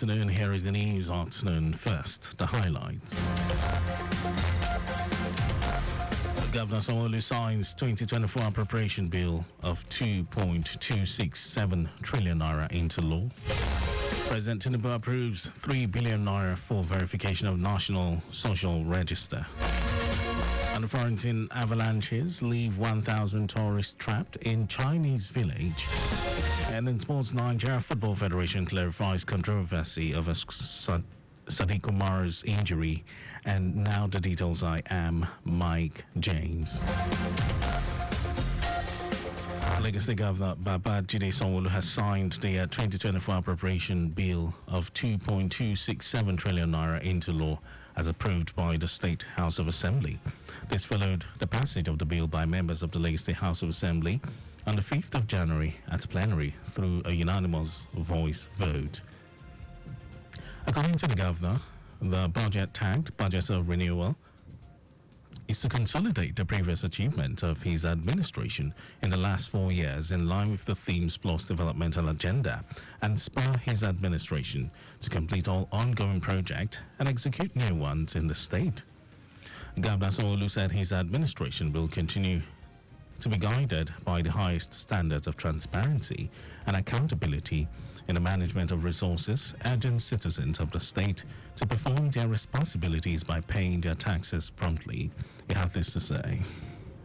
afternoon. Here is the news afternoon. First, the highlights. Governor Sanwo-Olu signs 2024 appropriation bill of 2.267 trillion naira into law. President Tinubu approves 3 billion naira for verification of National Social Register. And Florentine avalanches leave 1,000 tourists trapped in Chinese village. And in sports, Nigeria Football Federation clarifies controversy over Sadiq Umar's injury. And now the details. I am Mike James. Lagos State Governor Babajide Sanwo-Olu has signed the 2024 appropriation bill of 2.267 trillion naira into law as approved by the State House of Assembly. This followed the passage of the bill by members of the Lagos State House of Assembly on the 5th of January at plenary through a unanimous voice vote. According to the governor, the budget tagged Budget of Renewal is to consolidate the previous achievement of his administration in the last 4 years in line with the Themes Plus developmental agenda and spur his administration to complete all ongoing projects and execute new ones in the state. Governor Sanwo-Olu said his administration will continue to be guided by the highest standards of transparency and accountability in the management of resources, urging citizens of the state to perform their responsibilities by paying their taxes promptly. He had this to say.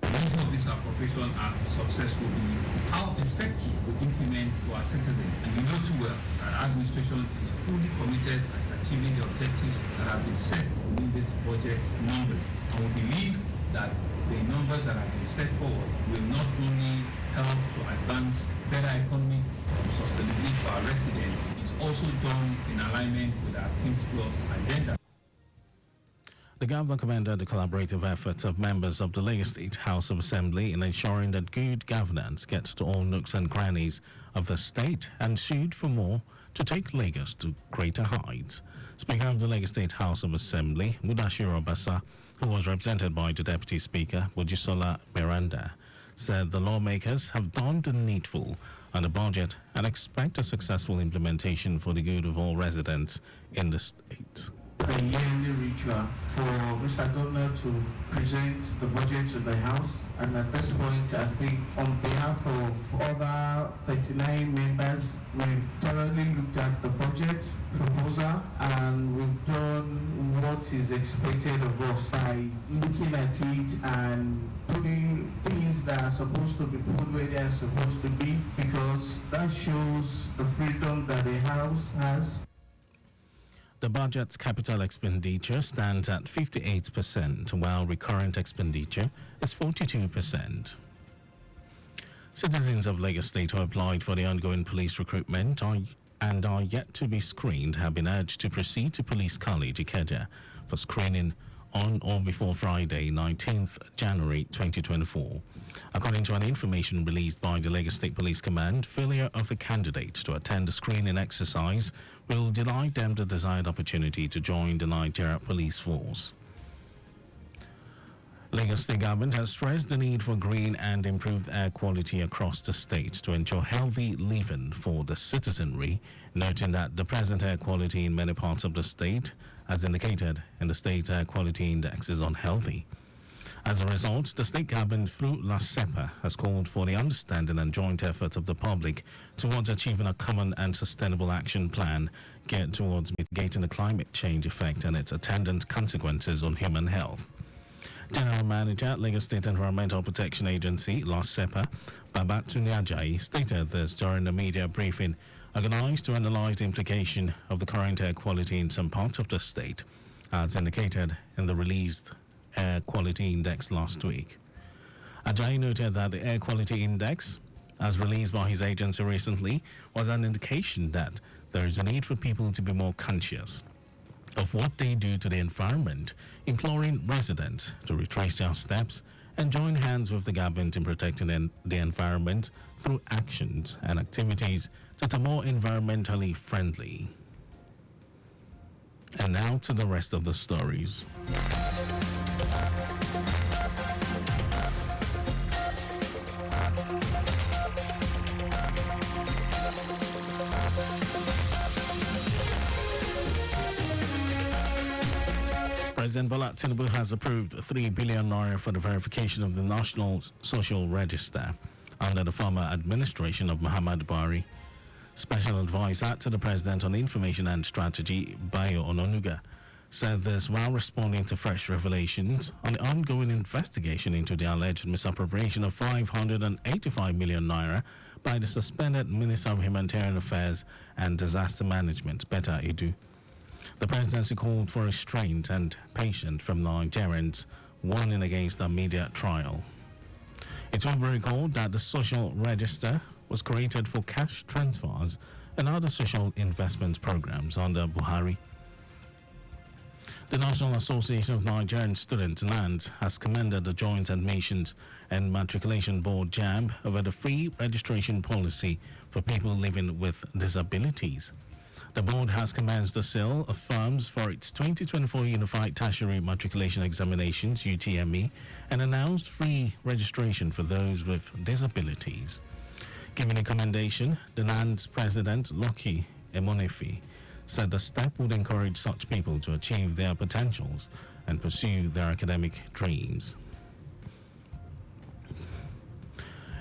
The reason of this appropriation and success will be how effective we implement to our citizens. And you know too well that our administration is fully committed to achieving the objectives that have been set in this budget numbers. And we believe that the numbers that have been set forward will not only help to advance better economic sustainability for our residents, it's also done in alignment with our Themes Plus agenda. The governor commended the collaborative efforts of members of the Lagos State House of Assembly in ensuring that good governance gets to all nooks and crannies of the state and sued for more to take Lagos to greater heights. Speaker of the Lagos State House of Assembly, Mudashiru Obasa, who was represented by the Deputy Speaker, Mojisola Miranda, said the lawmakers have done the needful on the budget and expect a successful implementation for the good of all residents in the state. A yearly ritual for Mr. Governor to present the budget to the House, and at this point I think on behalf of other 39 members we've thoroughly looked at the budget proposal and we've done what is expected of us by looking at it and putting things that are supposed to be put where they are supposed to be, because that shows the freedom that the House has. The budget's capital expenditure stands at 58%, while recurrent expenditure is 42%. Citizens of Lagos State who applied for the ongoing police recruitment and are yet to be screened have been urged to proceed to Police College Ikeja for screening on or before Friday, 19th January 2024. According to an information released by the Lagos State Police Command, failure of the candidate to attend the screening exercise will deny them the desired opportunity to join the Nigeria Police Force. Lagos State Government has stressed the need for green and improved air quality across the state to ensure healthy living for the citizenry, noting that the present air quality in many parts of the state, as indicated in the State Air Quality Index, is unhealthy. As a result, the state government through LASEPA has called for the understanding and joint efforts of the public towards achieving a common and sustainable action plan geared towards mitigating the climate change effect and its attendant consequences on human health. General Manager, Lagos State Environmental Protection Agency, LASEPA, Babatunde Ajayi, stated this during a media briefing organized to analyze the implication of the current air quality in some parts of the state, as indicated in the released Air Quality Index last week. Ajayi noted that the Air Quality Index, as released by his agency recently, was an indication that there is a need for people to be more conscious of what they do to the environment, imploring residents to retrace their steps and join hands with the government in protecting the environment through actions and activities that are more environmentally friendly. And now to the rest of the stories. President Bola Tinubu has approved 3 billion naira for the verification of the National Social Register under the former administration of Muhammad Buhari. Special advisor to the President on Information and Strategy, Bayo Ononuga, said this while responding to fresh revelations on the ongoing investigation into the alleged misappropriation of 585 million naira by the suspended Minister of Humanitarian Affairs and Disaster Management, Betta Edu. The presidency called for restraint and patience from Nigerians, warning against a media trial. It will be recalled that the social register was created for cash transfers and other social investment programs under Buhari. The National Association of Nigerian Students, NANS, has commended the Joint Admissions and Matriculation Board, JAMB, over the free registration policy for people living with disabilities. The board has commenced the sale of forms for its 2024 Unified Tertiary Matriculation Examinations, UTME, and announced free registration for those with disabilities. Giving a commendation, the NANS president, Lucky Emonefi, said the step would encourage such people to achieve their potentials and pursue their academic dreams.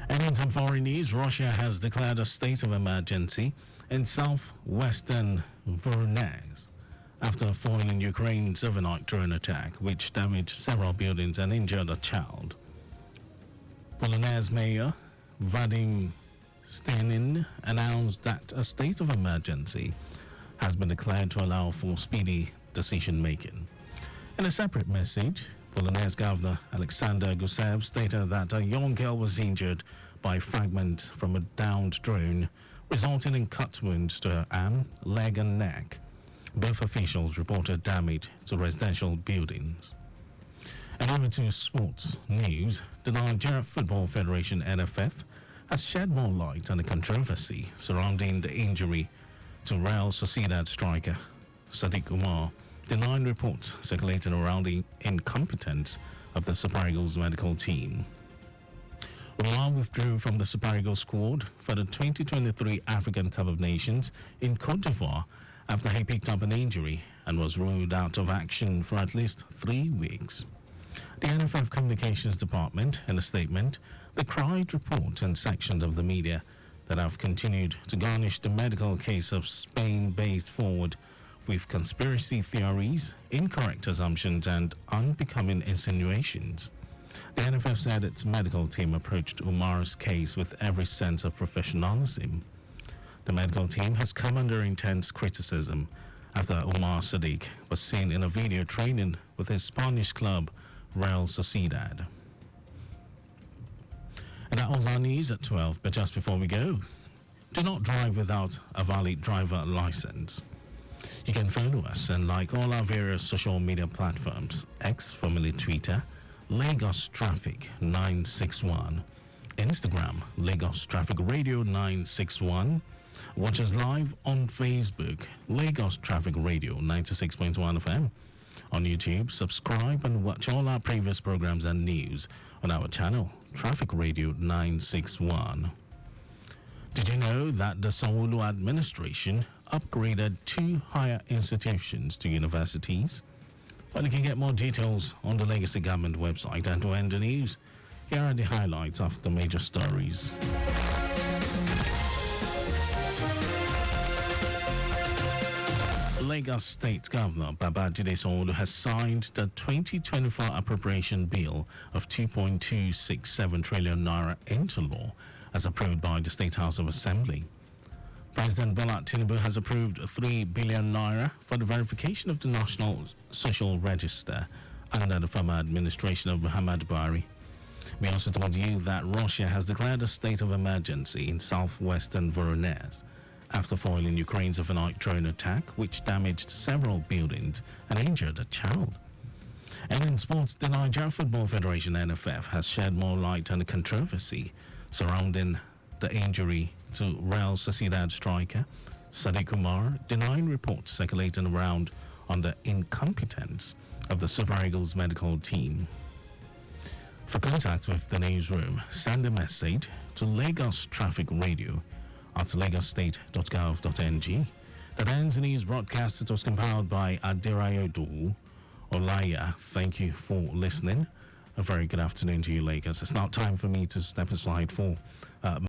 And in some foreign news, Russia has declared a state of emergency in southwestern Voronezh after foiling Ukraine's overnight drone attack, which damaged several buildings and injured a child. Voronezh Mayor Vadim Stenin announced that a state of emergency has been declared to allow for speedy decision-making. In a separate message, Voronezh Governor Alexander Gusev stated that a young girl was injured by fragments from a downed drone, resulting in cut wounds to her arm, leg, and neck. Both officials reported damage to residential buildings. And over to sports news, the Nigeria Football Federation (NFF) has shed more light on the controversy surrounding the injury to Real Sociedad striker Sadiq Umar, denying reports circulating around the incompetence of the Super Eagles medical team. Umar withdrew from the Super Eagles squad for the 2023 African Cup of Nations in Cote d'Ivoire after he picked up an injury and was ruled out of action for at least 3 weeks. The NFF Communications Department, in a statement, decried reports and sections of the media that have continued to garnish the medical case of Spain-based forward with conspiracy theories, incorrect assumptions, and unbecoming insinuations. The NFF said its medical team approached Umar's case with every sense of professionalism. The medical team has come under intense criticism after Umar Sadiq was seen in a video training with his Spanish club, Real Sociedad. And that was our news at 12, but just before we go, do not drive without a valid driver license. You can follow us and like all our various social media platforms, X, formerly Twitter, Lagos Traffic 961, Instagram, Lagos Traffic Radio 961, watch us live on Facebook, Lagos Traffic Radio 96.1 FM. On YouTube, subscribe and watch all our previous programs and news on our channel, Traffic Radio 961. Did you know that the Sanwo-Olu administration upgraded 2 higher institutions to universities? Well, you can get more details on the Legacy Government website. And to end the news, here are the highlights of the major stories. Lagos State Governor Babajide Sanwo-Olu has signed the 2024 appropriation bill of 2.267 trillion naira into law, as approved by the State House of Assembly. President Bola Tinubu has approved 3 billion naira for the verification of the National Social Register under the former administration of Muhammad Buhari. We also told you that Russia has declared a state of emergency in southwestern Voronezh after foiling Ukraine's overnight drone attack, which damaged several buildings and injured a child. And in sports, the Nigeria Football Federation (NFF) has shed more light on the controversy surrounding the injury to Real Sociedad striker Sadiq Umar, denying reports circulating around on the incompetence of the Super Eagles medical team. For contact with the newsroom, send a message to Lagos Traffic Radio at lagosstate.gov.ng. That ends the news broadcast. It was compiled by Adirayo Dou, Olaya. Thank you for listening. A very good afternoon to you, Lagos. It's now time for me to step aside for